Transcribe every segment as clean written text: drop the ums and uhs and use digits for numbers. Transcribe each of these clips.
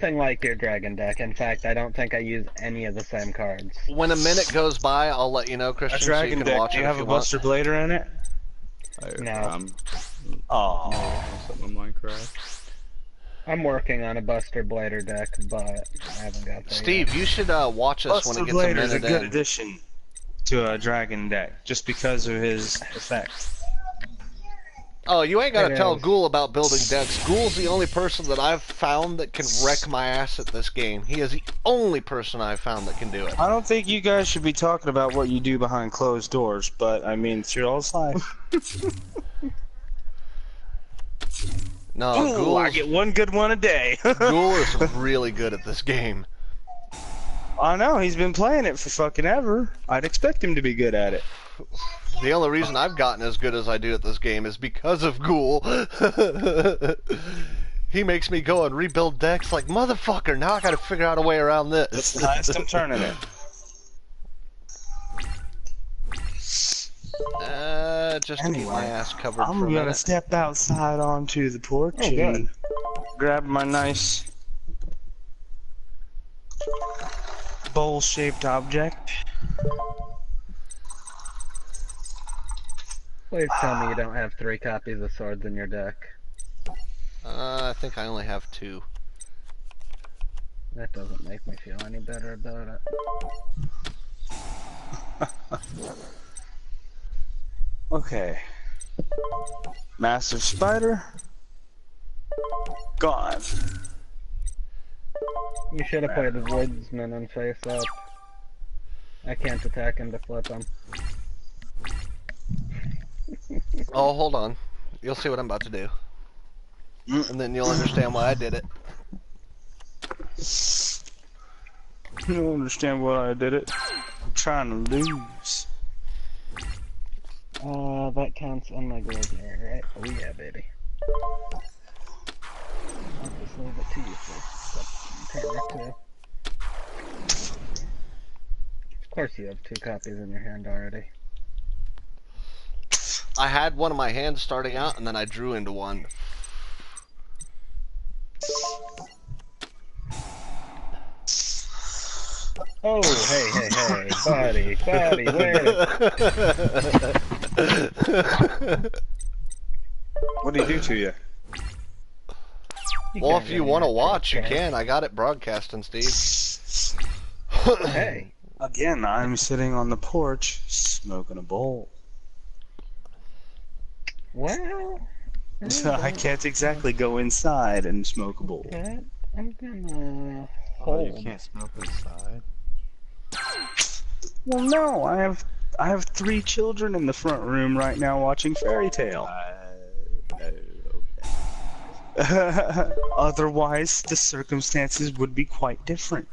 nothing like your dragon deck. In fact, I don't think I use any of the same cards. When a minute goes by, I'll let you know, Christian, A dragon so you can deck. watch Do it you if have you a want. Buster Blader in it? No. Oh. Something Minecraft. I'm working on a Buster Blader deck, but I haven't got there Steve, yet. you should watch us when Buster it gets a Blader's minute a good in. addition to a dragon deck, just because of his effect. Oh, you ain't gotta It tell is. Ghoul about building decks. Ghoul's the only person that I've found that can wreck my ass at this game. He is the only person I've found that can do it. I don't think you guys should be talking about what you do behind closed doors, but I mean, it's your all's life. No, Ooh, Ghoul I get one good one a day. Ghoul is really good at this game. I know, he's been playing it for fucking ever. I'd expect him to be good at it. The only reason I've gotten as good as I do at this game is because of Ghoul. He makes me go and rebuild decks like, motherfucker, now I gotta figure out a way around this. That's the highest I'm turning it. Just to keep my ass covered I'm for a gonna minute. step outside onto the porch and grab my nice bowl-shaped object. Please tell me you don't have 3 copies of swords in your deck. I think I only have 2. That doesn't make me feel any better about it. Okay. Massive spider. Gone. You should have played the woodsman and face up. I can't attack him to flip him. Oh, hold on. You'll see what I'm about to do. And then you'll understand why I did it. You don't understand why I did it. I'm trying to lose. That counts on my graveyard, right? Oh yeah, baby. I'll just leave it to you for turn or 2. Of course you have 2 copies in your hand already. I had one in my hand starting out, and then I drew into one. Oh, hey, buddy, wait. What did he do to you? Well, if you want to watch, you can. I got it broadcasting, Steve. Hey. Again, I'm sitting on the porch, smoking a bowl. Well, I can't exactly go inside and smoke a bowl. I'm gonna Oh, hold. you can't smoke inside. Well, no, I have 3 children in the front room right now watching Fairy Tale. Okay. Otherwise, the circumstances would be quite different.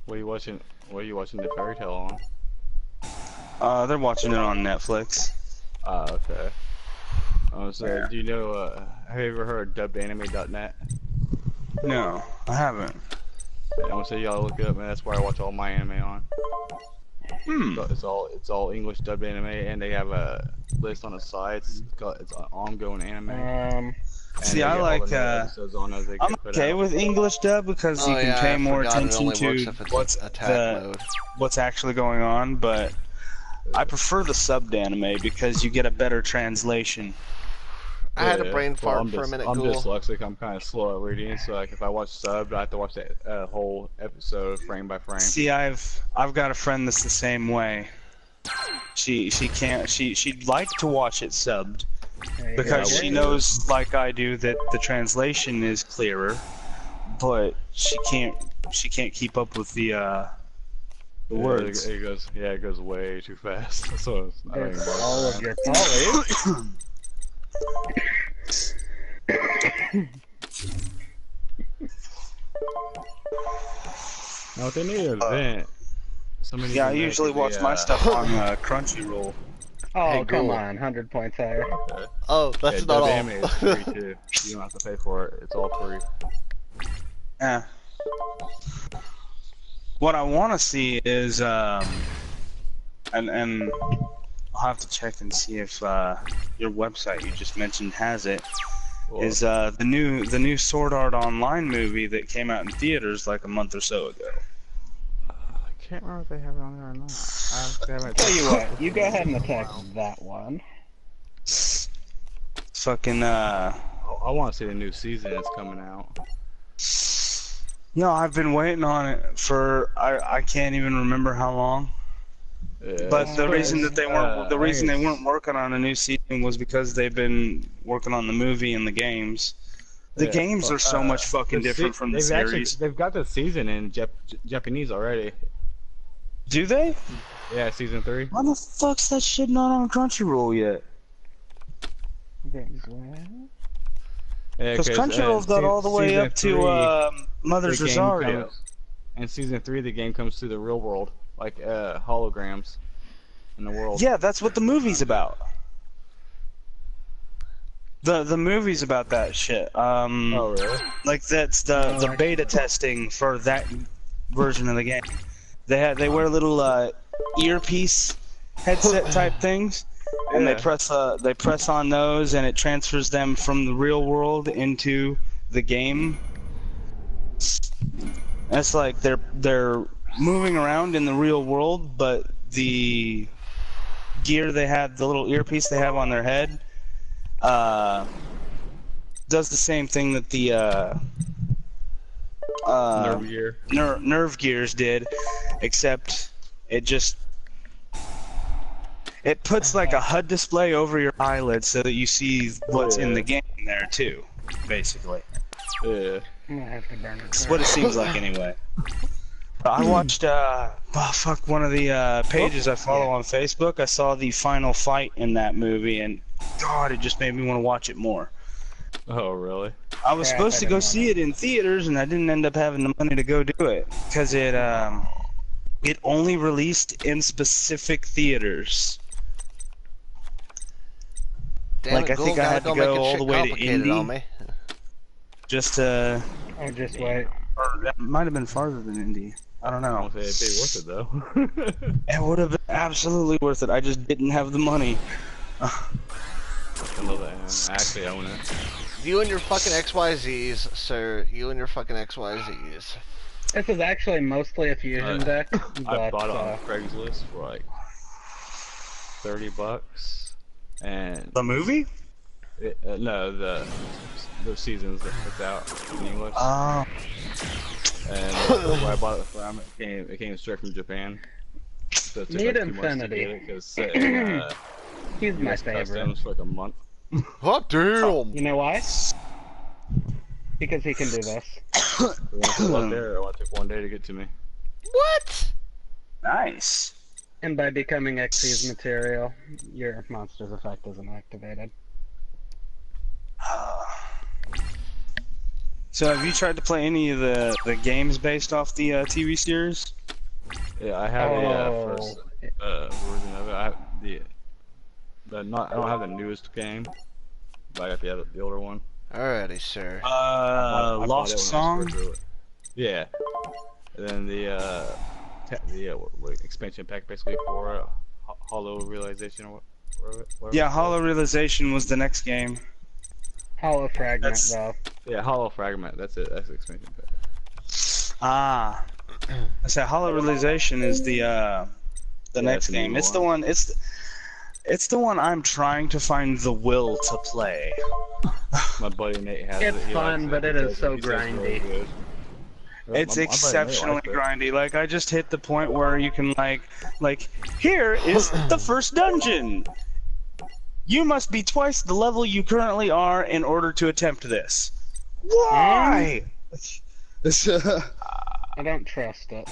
What are you watching? What are you watching the fairy tale on? They're watching it on Netflix. Ah, okay. So, do you know? Have you ever heard of dubbedanime.net? No, I haven't. I want to say y'all look it up, man. That's where I watch all my anime on. It's all English dubbed anime, and they have a list on the side. It's ongoing anime. See, I like. I'm okay with English dub because you can pay more attention to what's actually going on. But I prefer the subbed anime because you get a better translation. I had a brain fart for a minute, I'm Ghoul. dyslexic. I'm kind of slow at reading, so like if I watch subbed, I have to watch that whole episode frame by frame. See, I've got a friend that's the same way. She'd like to watch it subbed because she knows, like I do, that the translation is clearer, but she can't keep up with the words. It goes way too fast. So It's all of your folly. No, they need an event. Yeah, I usually watch my stuff on Crunchyroll. Oh, Hey, come Ghoul. on, 100 points higher. Oh, that's not dub all. anime is free too. You don't have to pay for it. It's all free. Yeah. What I want to see is, and I'll have to check and see if your website you just mentioned has it. is the new Sword Art Online movie that came out in theaters like a month or so ago. I can't remember if they have it on there or not. Tell you what, you go ahead and attack that one. Fucking I want to see the new season that's coming out. No, I've been waiting on it for I can't even remember how long. Yeah, But the reason that they weren't it's- working on a new season was because they've been working on the movie and the games. The Yeah, games are so much fucking different from the series. They've got the season in Japanese already. Do they? Yeah, season 3. Why the fuck's that shit not on Crunchyroll yet? Yeah, Because Crunchyroll's got all the way up to Mother's Rosario. In season 3, the game comes to the real world, like holograms in the world. Yeah, that's what the movie's about. The movie's about that shit. Oh, really? Like that's the beta testing for that version of the game. They wear little earpiece headset type things, and they press on those, and it transfers them from the real world into the game. That's like they're moving around in the real world, but the gear they have, the little earpiece they have on their head, does the same thing that the nerve gears did, except it puts like a HUD display over your eyelid so that you see what's in the game there too, basically. Yeah. That's what it seems like anyway. I watched one of the pages I follow on Facebook. I saw the final fight in that movie, and God, it just made me want to watch it more. Oh, really? I was supposed to go see it in theaters, and I didn't end up having the money to go do it because it only released in specific theaters. Damn like it, I think I had to go all the way to Indy, just to. Oh, just wait. Or that might have been farther than Indy. I don't know. It'd be worth it though. It would have been absolutely worth it. I just didn't have the money. I love that. I actually own it. You and your fucking XYZs, sir. You and your fucking XYZs. This is actually mostly a fusion deck, but I bought it on Craigslist for like $30, and The movie? no, the seasons that it's out in English. Oh. And where I bought it from, it came straight from Japan. So it took Need like 2 months to Infinity. get it, 'cause, he's my US favorite. customs for like a month. What? Damn! You know why? Because he can do this. Once it's up there, it only took 1 day to get to me. What? Nice. And by becoming Xyz material, your monster's effect isn't activated. So have you tried to play any of the games based off the TV series? Yeah, I have the first version of it. I have I don't have the newest game, but I got the older one. Alrighty, sir. I bought Lost it when I Song? first drew it. Yeah. And then the expansion pack basically for Hollow Realization or whatever. Yeah, Hollow Realization was the next game. Hollow Fragment, though. Yeah, Hollow Fragment. That's it. That's the expansion pack. Ah. I said Hollow Realization is the next the game. new It's the one. It's the one I'm trying to find the will to play. My buddy Nate has It's it. He fun, likes but it is so grindy. good. It's My buddy Nate exceptionally likes it. grindy. Like I just hit the point where you can like here is the first dungeon. You must be twice the level you currently are in order to attempt this. Why? I don't trust it.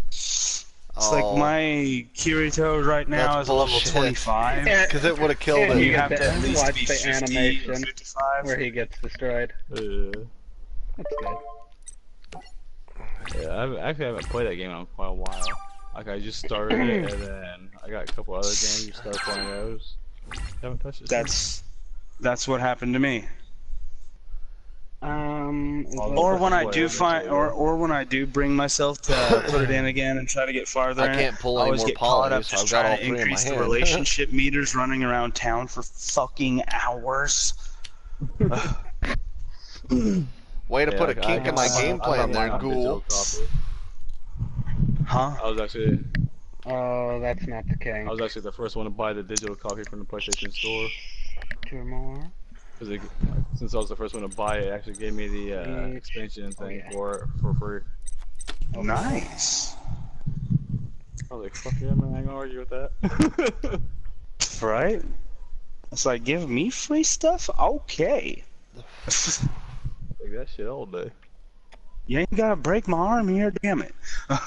It's like my Kirito right now That's is a level bullshit. 25. Because it would have killed And him. you have to at least watch be the 50 or animation 55. where he gets destroyed. That's good. Yeah, I actually haven't played that game in quite a while. Like I just started it, and then I got a couple other games. Just started playing those. Haven't touched it. That's what happened to me. Or when I do find, or when I do bring myself to put it in again and try to get farther I in can't it, pull I any always more get caught up polys. just I've got all trying to 3 in my increase the hand. relationship meters running around town for fucking hours. Way to put a kink in my game I plan have there, mine on digital ghoul. copy. Huh? I was actually Oh, that's not the king. the first one to buy the digital copy from the PlayStation Store. 2 more. Because since I was the first one to buy it, it actually gave me the expansion thing for free. Nice. I was like, fuck yeah, man, I ain't gonna argue with that. Right? It's like, give me free stuff? Okay. Like that shit all day. You ain't gotta break my arm here, damn it. I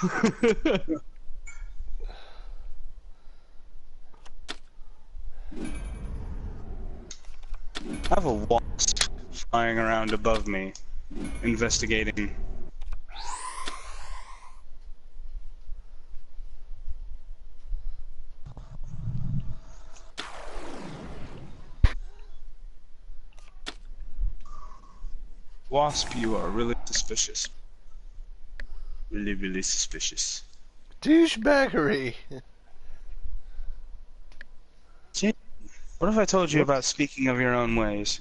have a wasp flying around above me, investigating. Wasp, you are really suspicious. Really, really suspicious. Douchebaggery. What if I told you about speaking of your own ways?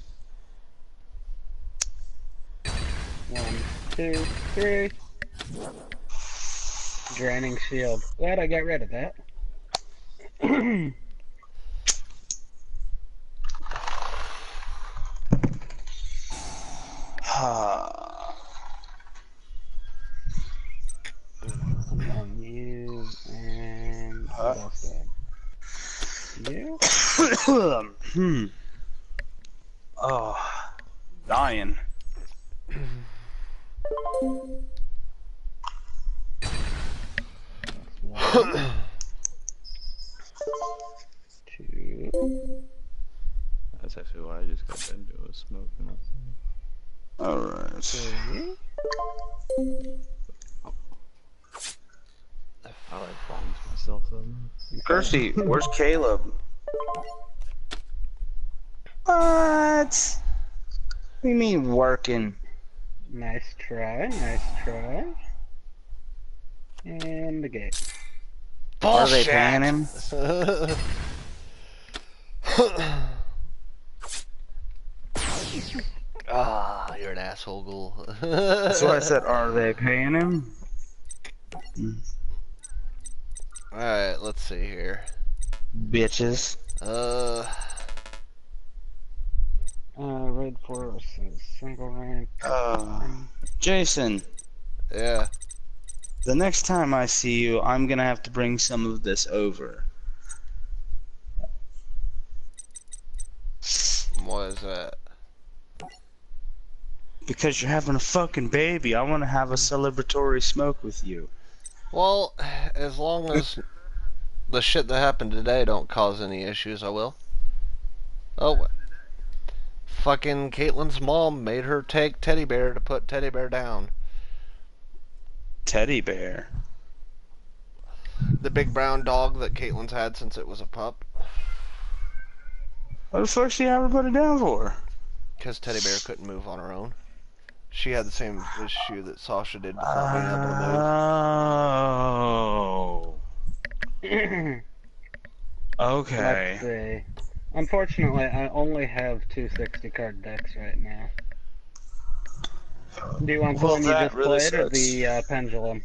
1, 2, 3. Draining shield. Glad I got rid of that. On you and you. Oh, dying. One, 2. That's actually why I just got done doing smoking. Alright. 3. I like bombs myself though. Kirsty, where's Caleb? What? What do you mean working? Nice try, nice try. And the gate. Are they Bullshit. paying him? Ah, you're an asshole, ghoul. That's what I said. Are they paying him? Alright, let's see here. Bitches. Red Forest is single rank. Jason, Yeah. the next time I see you, I'm gonna have to bring some of this over. What is that? Because you're having a fucking baby, I want to have a celebratory smoke with you. Well, as long as the shit that happened today don't cause any issues, I will. Oh, fucking Caitlin's mom made her take Teddy Bear to put Teddy Bear down. Teddy bear. The big brown dog that Caitlin's had since it was a pup. What the fuck she have her put it down for? Because Teddy Bear couldn't move on her own. She had the same issue that Sasha did with not being able to move. Oh. Okay. Let's see. Unfortunately, I only have 2 60-card decks right now. Do you want the one you just played or the pendulum?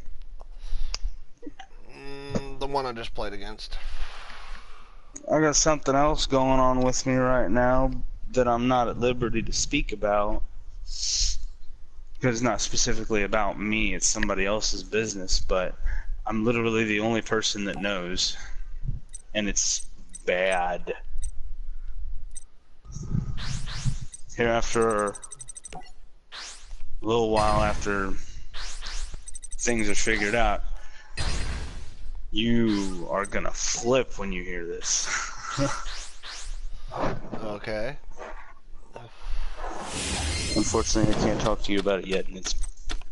The one I just played against. I got something else going on with me right now that I'm not at liberty to speak about. Because it's not specifically about me, it's somebody else's business, but I'm literally the only person that knows. And it's bad. Here after a little while after things are figured out, you are gonna flip when you hear this. Okay. Unfortunately, I can't talk to you about it yet, and it's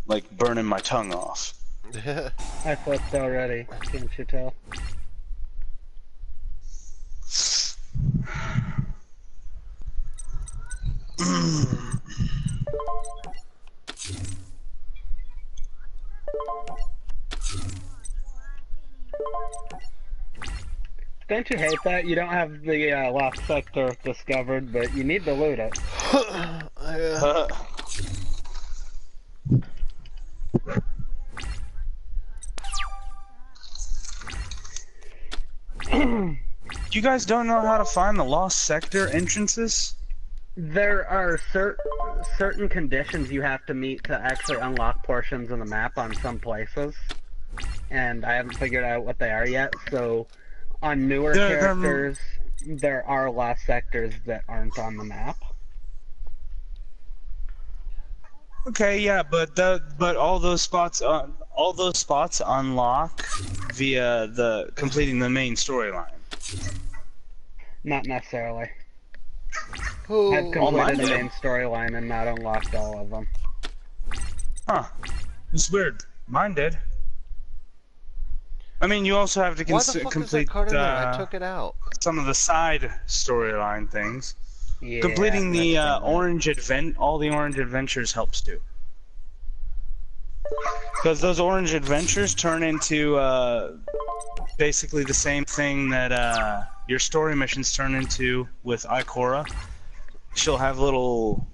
like burning my tongue off. I flipped already, can't you tell? Don't you hate that? You don't have the lost sector discovered, but you need to loot it. Yeah. You guys don't know how to find the lost sector entrances? There are certain conditions you have to meet to actually unlock portions of the map on some places. And I haven't figured out what they are yet, so on newer characters, there are lost sectors that aren't on the map. Okay, yeah, but all those spots unlock via the completing the main storyline. Not necessarily. Ooh. I've completed the main storyline and not unlocked all of them. Huh. It's weird. Mine did. I mean, you also have to Why the fuck is that complete card in there? I took it out. some of the side storyline things. Yeah, Completing the all the orange adventures helps too. Because those orange adventures turn into basically the same thing that your story missions turn into with Ikora. She'll have little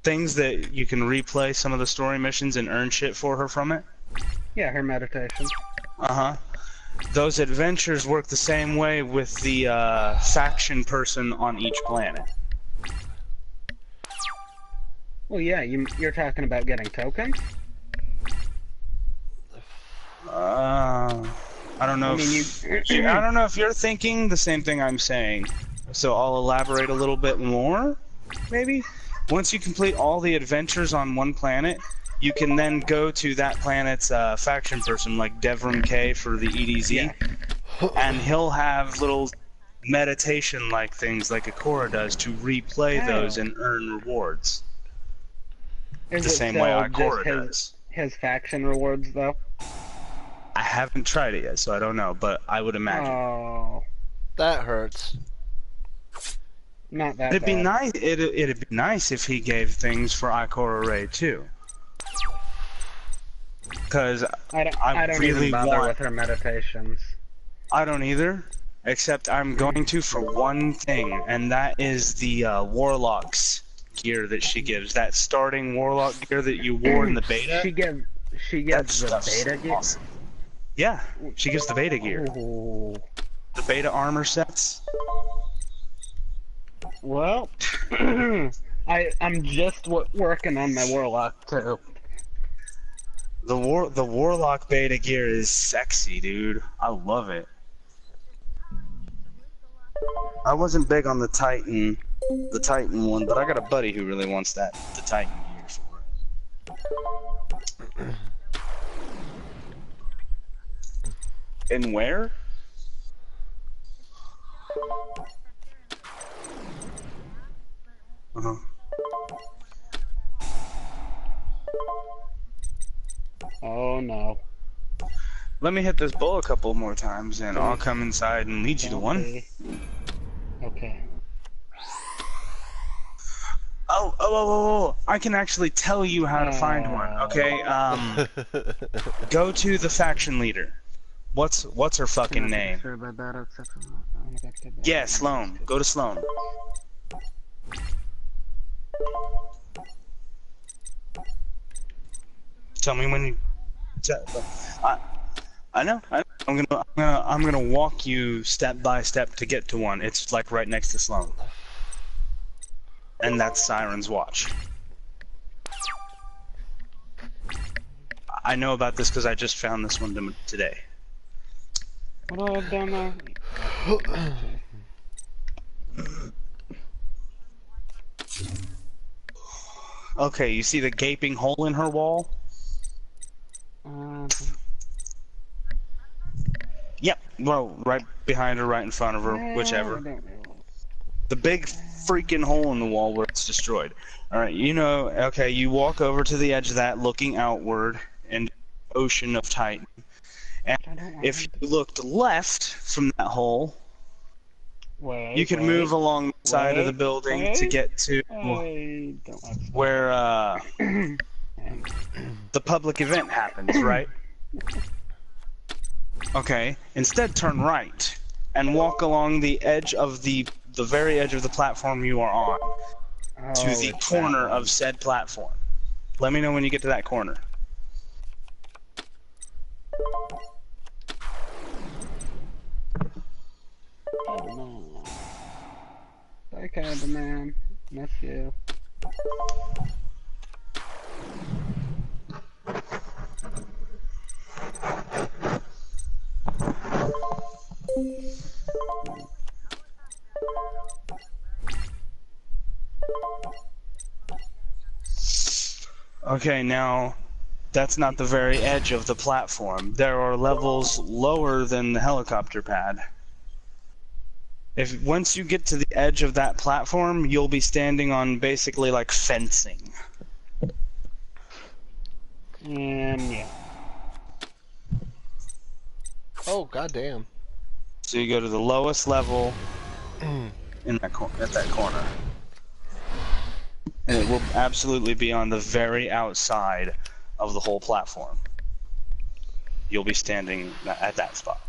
things that you can replay some of the story missions and earn shit for her from it. Yeah, her meditation. Uh-huh. Those adventures work the same way with the faction person on each planet. Well, yeah, you're talking about getting tokens? I don't know. I don't know if you're thinking the same thing I'm saying. So I'll elaborate a little bit more, maybe. Once you complete all the adventures on one planet, you can then go to that planet's faction person, like Devram K for the EDZ, Yeah. and he'll have little meditation-like things like Ikora does to replay those and earn rewards. Is The it same still way just Ikora does. his faction rewards, though? I haven't tried it yet, so I don't know, but I would imagine. Oh, That hurts. not that It'd be bad. nice. It'd be nice if he gave things for Ikora Ray too. Because I don't really even bother want. with her meditations. I don't either. Except I'm going to for one thing, and that is the Warlock's gear that she gives. That starting Warlock gear that you wore in the beta. She gives the beta gear. Awesome. Yeah, she gives the beta gear. Ooh. The beta armor sets. Well, I'm just working on my Warlock too. The Warlock beta gear is sexy, dude. I love it. I wasn't big on the Titan one, but I got a buddy who really wants the Titan gear for it. And where? Uh-huh. Oh no. Let me hit this bowl a couple more times, and I'll come inside and lead you to one. Okay. Oh! I can actually tell you how to find one. Okay. Go to the faction leader. What's her fucking name? Yeah, Sloan. Go to Sloan. Tell me when you. I know. I'm gonna walk you step by step to get to one. It's like right next to Sloan. And that's Siren's Watch. I know about this because I just found this one today. What do I have down there? Okay, you see the gaping hole in her wall? Yep, well, right behind her, right in front of her, whichever. The big freaking hole in the wall where it's destroyed. Alright, okay, you walk over to the edge of that, looking outward, and ocean of Titan. And if you looked left from that hole, you could move along the side of the building to get to where the public event happens, right? Okay, instead turn right and walk along the edge of the very edge of the platform you are on to the it's corner that one. of said platform. Let me know when you get to that corner. Candyman. Bye, Candyman. Miss you. Okay, now that's not the very edge of the platform. There are levels lower than the helicopter pad. Once you get to the edge of that platform, you'll be standing on basically like fencing. Yeah. Oh, goddamn. So you go to the lowest level in that at that corner. And it will absolutely be on the very outside of the whole platform. You'll be standing at that spot.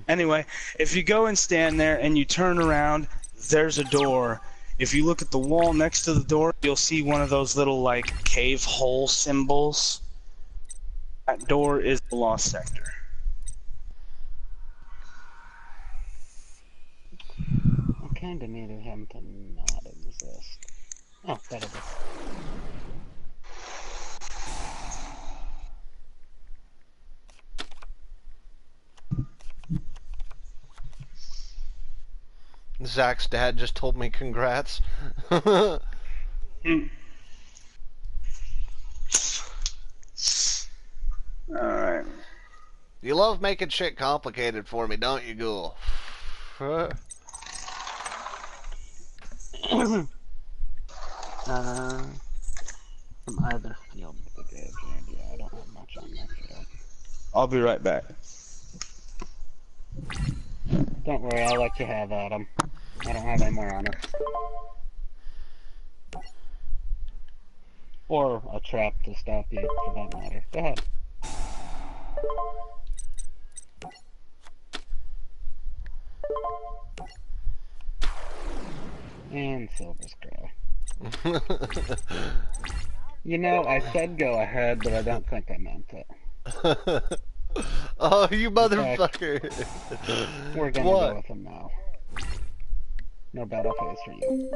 Anyway, if you go and stand there and you turn around, there's a door. If you look at the wall next to the door, you'll see one of those little like cave hole symbols. That door is the lost sector. I kinda needed him to not exist. Oh, that is it. Zach's dad just told me congrats. Alright. You love making shit complicated for me, don't you, Ghoul? From either field of the gauge, and yeah, I don't have much on my field. I'll be right back. Don't worry, I'll let you have Adam. I don't have any more on us. Or a trap to stop you, for that matter. Go ahead. And Silver's Grow. You know, I said go ahead, but I don't think I meant it. Oh, you motherfucker. We're gonna What? go with him now. No battle phase for you.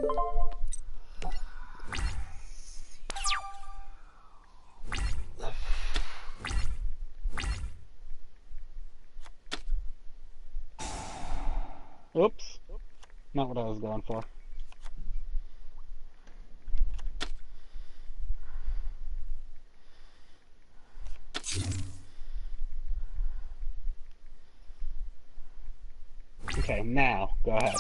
Oops. Not what I was going for. Okay, now, go ahead.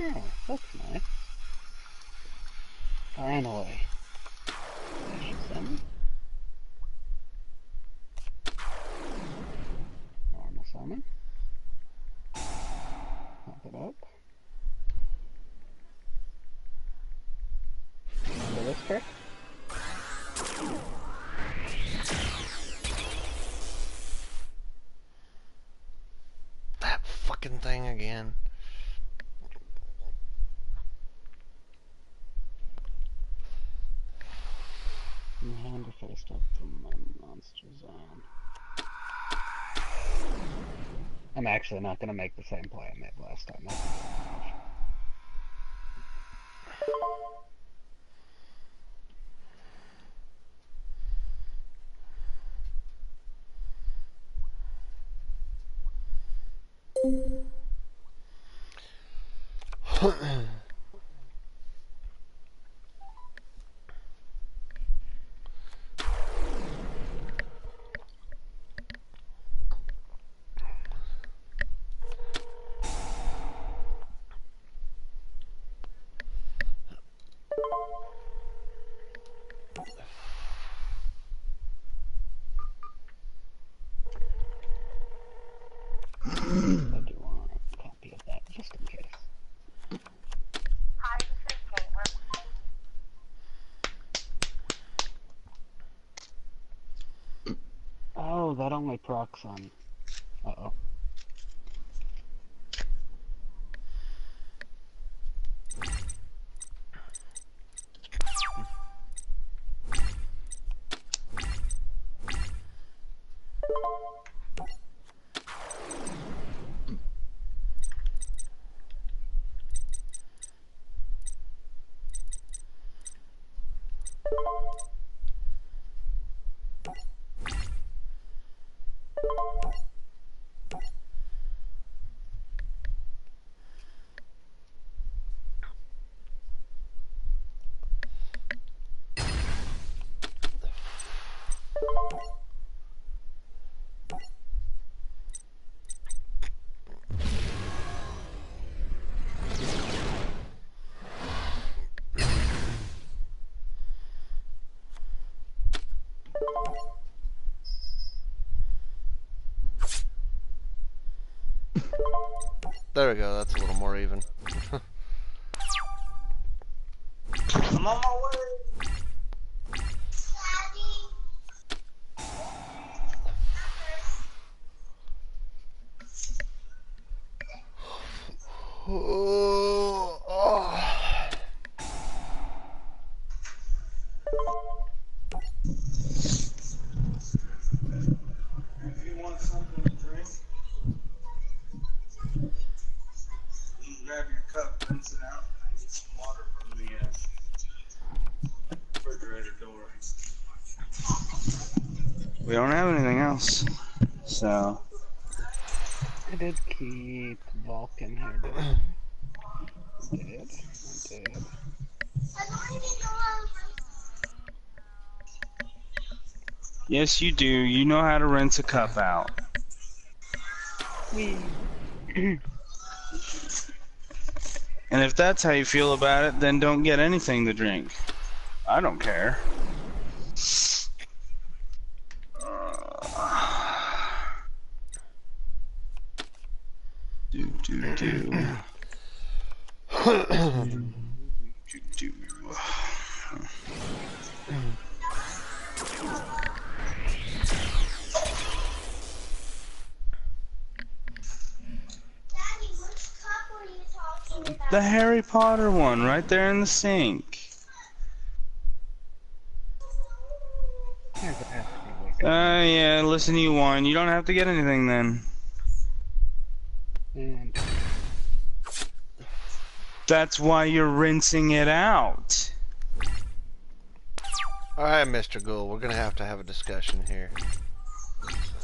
Oh, that's nice. Finally. Summon. Normal summon. Pump it up. Remember this trick? That fucking thing again. Hand to face up from my monster zone. I'm actually not going to make the same play I made last time. I do want a copy of that, just in case. Hi, this is Caitlin. Oh, that only procs on. Uh-oh. There we go, that's a little more even. I'm on my way. If you want something to drink, you can grab your cup, rinse it out, and get some water from the refrigerator door. We don't have anything else, so. I did keep Vulcan here, didn't I? I did. Yes, you do. You know how to rinse a cup out. Whee. And if that's how you feel about it, then don't get anything to drink. I don't care. Do. The Harry Potter one, right there in the sink. Yeah, listen to you whine. You don't have to get anything then. And That's why you're rinsing it out. Alright, Mr. Ghoul, we're gonna have a discussion here.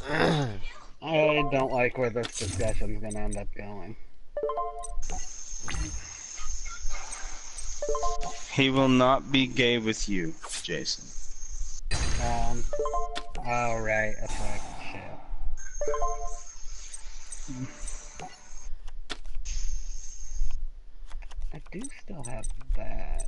I don't like where this discussion's gonna end up going. He will not be gay with you, Jason. Alright, effect, shit. I do still have that.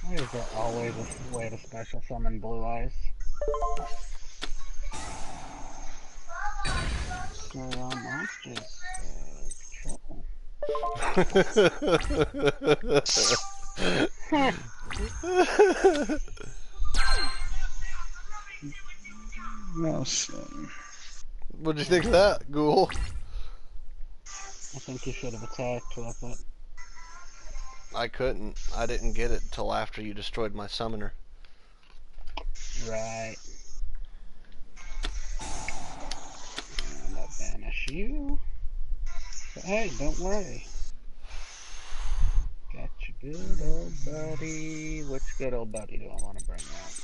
Why is there always a way to special summon Blue Eyes? Monsters control. No, shit. What'd you think of that, Ghoul? I think you should have attacked with it. I couldn't. I didn't get it until after you destroyed my summoner. Right. And I'll banish you. But hey, don't worry. Got your good old buddy. Which good old buddy do I want to bring out?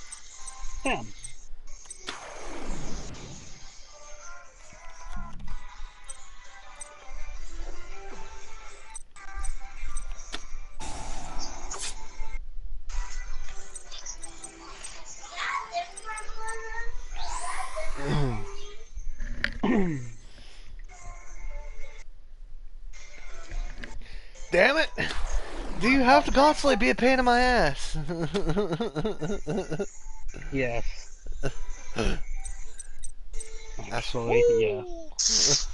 Him. Damn it! Do you have to constantly be a pain in my ass? Yes. Actually, yes.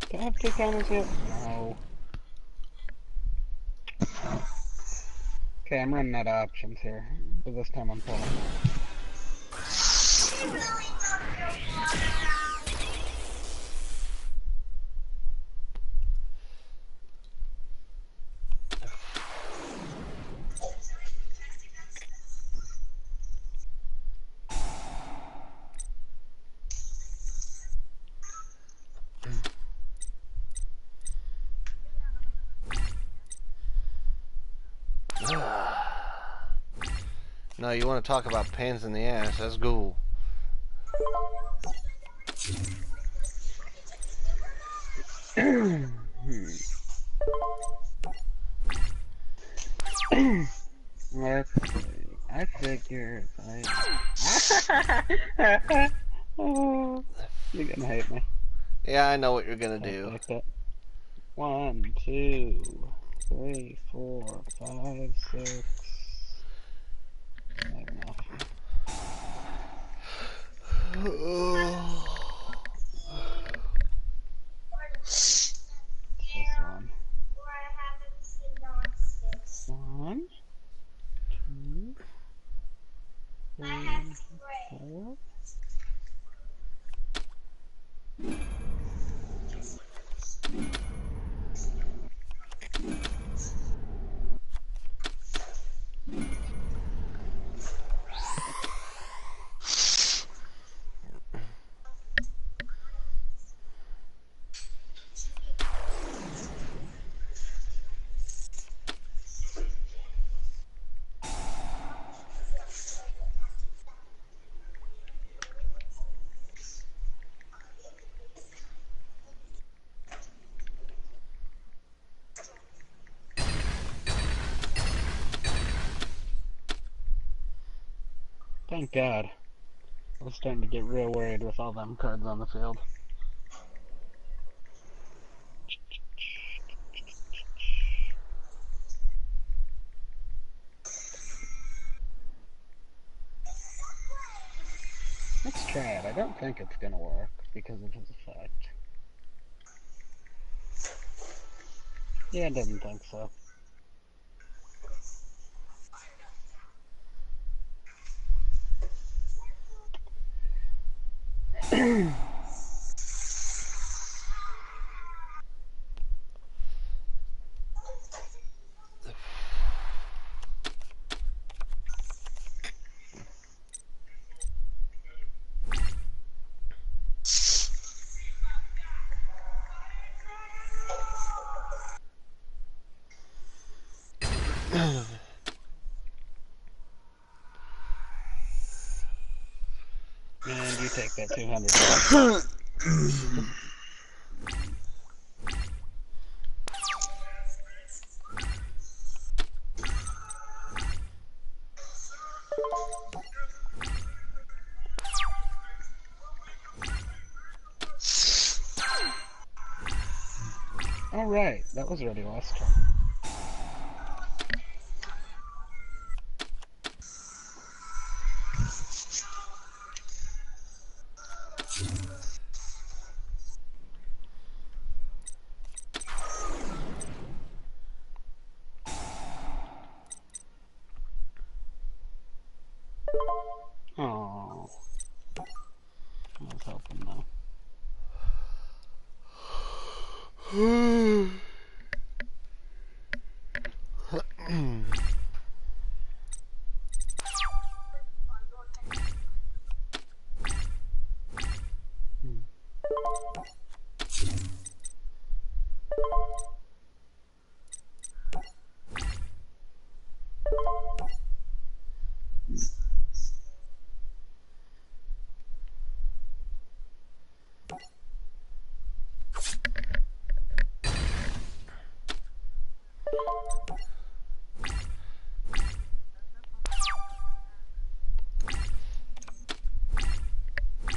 Do I have 2 counters yet? No. Okay, I'm running out of options here. But this time I'm pulling. No, you want to talk about pains in the ass? That's cool. Let's see. I figure oh, you're gonna hate me. Yeah, I know what you're gonna do. Like that. 1, 2, 3, 4, 5, 6. I have enough. This one. 1, 2, 3, 4. Thank God. I was starting to get real worried with all them cards on the field. Let's try it. I don't think it's gonna work because of his effect. Yeah, I didn't think so. And you take that 200. Alright, that was already last turn. Oh. I was hoping though.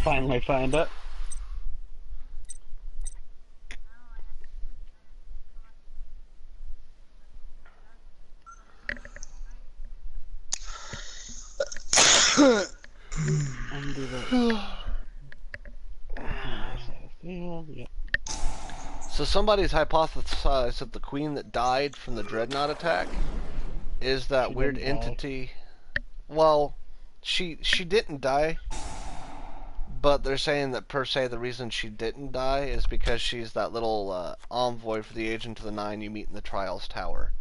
Finally find it. Undo that. Yep. So somebody's hypothesized that the queen that died from the dreadnought attack is that She weird didn't die. entity. Well, she didn't die, but they're saying that per se the reason she didn't die is because she's that little envoy for the Agent of the Nine you meet in the Trials Tower.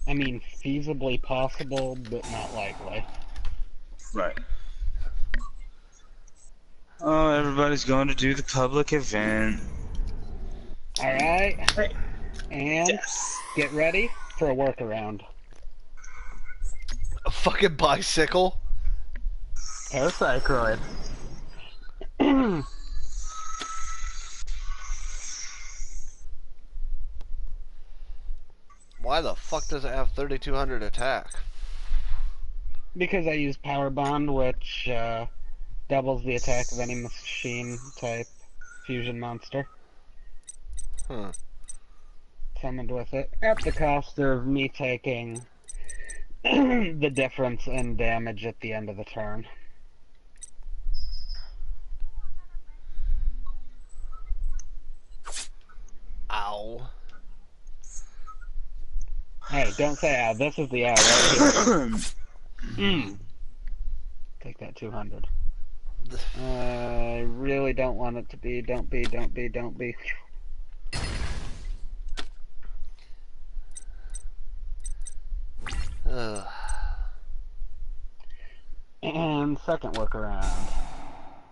I mean, feasibly possible, but not likely. Right. Oh, everybody's going to do the public event. Alright. Hey. And Yes. get ready for a workaround. A fucking bicycle? Paracycloid. Why the fuck does it have 3200 attack? Because I use Power Bond, which doubles the attack of any machine-type fusion monster. Huh. Summoned with it, at the cost of me taking the difference in damage at the end of the turn. Ow. Hey, don't say ow. This is the ow right here. Take that 200. I really don't want it to be. Don't be. Ugh. And second workaround.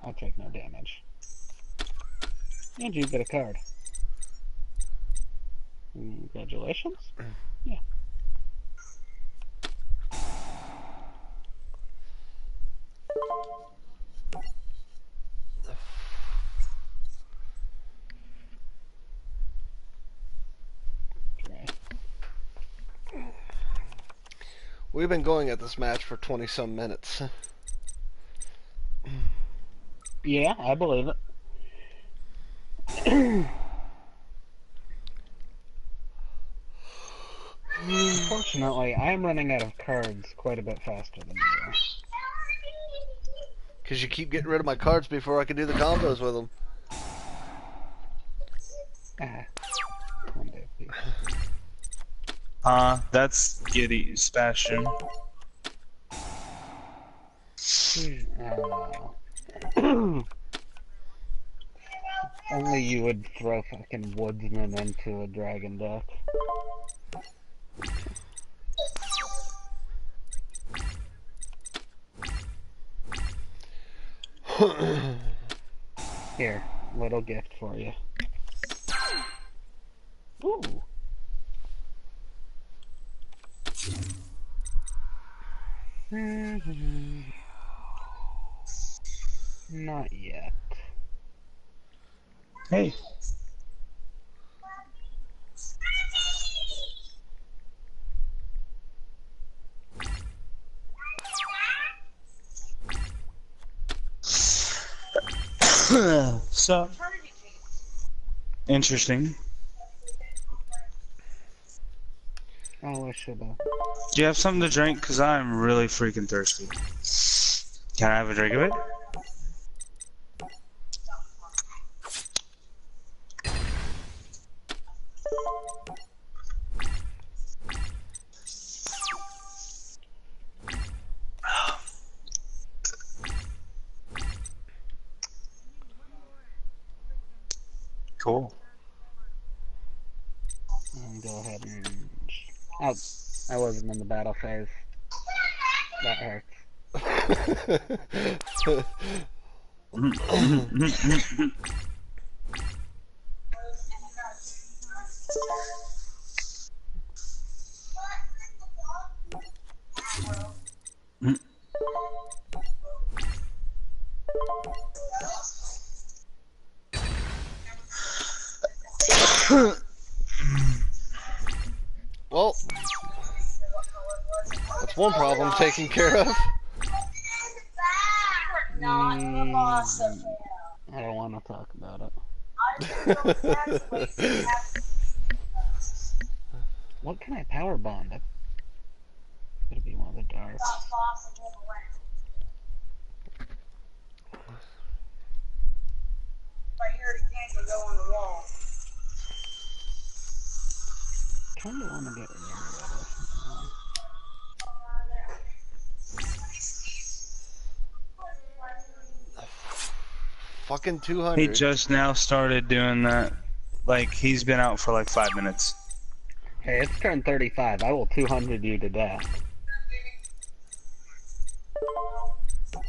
I take no damage. And you get a card. Congratulations. Yeah. We've been going at this match for 20-some minutes. Yeah, I believe it. Unfortunately, I am running out of cards quite a bit faster than you are. Because you keep getting rid of my cards before I can do the combos with them. One day, please. That's Giddy, Sebastian. Only you would throw fucking woodsman into a dragon deck. Here, little gift for you. Ooh. Not yet. Hey. So interesting. Oh, I should have. Do you have something to drink? Because I'm really freaking thirsty. Can I have a drink of it? Cool. Go ahead and... Oh, I wasn't in the battle phase. That hurts. Well, that's one problem taken care of. I don't want to talk about it. What can I power bond? It's gonna be one of the darts. Kinda wanna get rid of Fucking 200. He just now started doing that. Like, he's been out for like 5 minutes. Hey, it's turned 35. I will 200 you to death.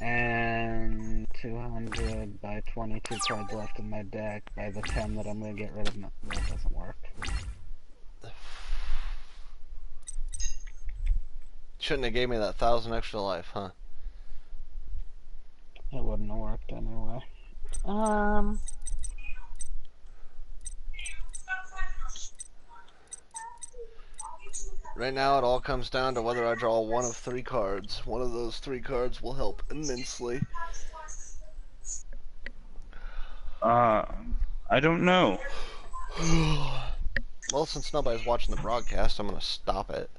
And 200 by 22 cards left in my deck by the 10 that I'm gonna get rid of. No, that doesn't work. Shouldn't have gave me that 1,000 extra life, huh? It wouldn't have worked anyway. Right now it all comes down to whether I draw one of 3 cards. One of those 3 cards will help immensely. I don't know. Well, since nobody's watching the broadcast, I'm gonna stop it.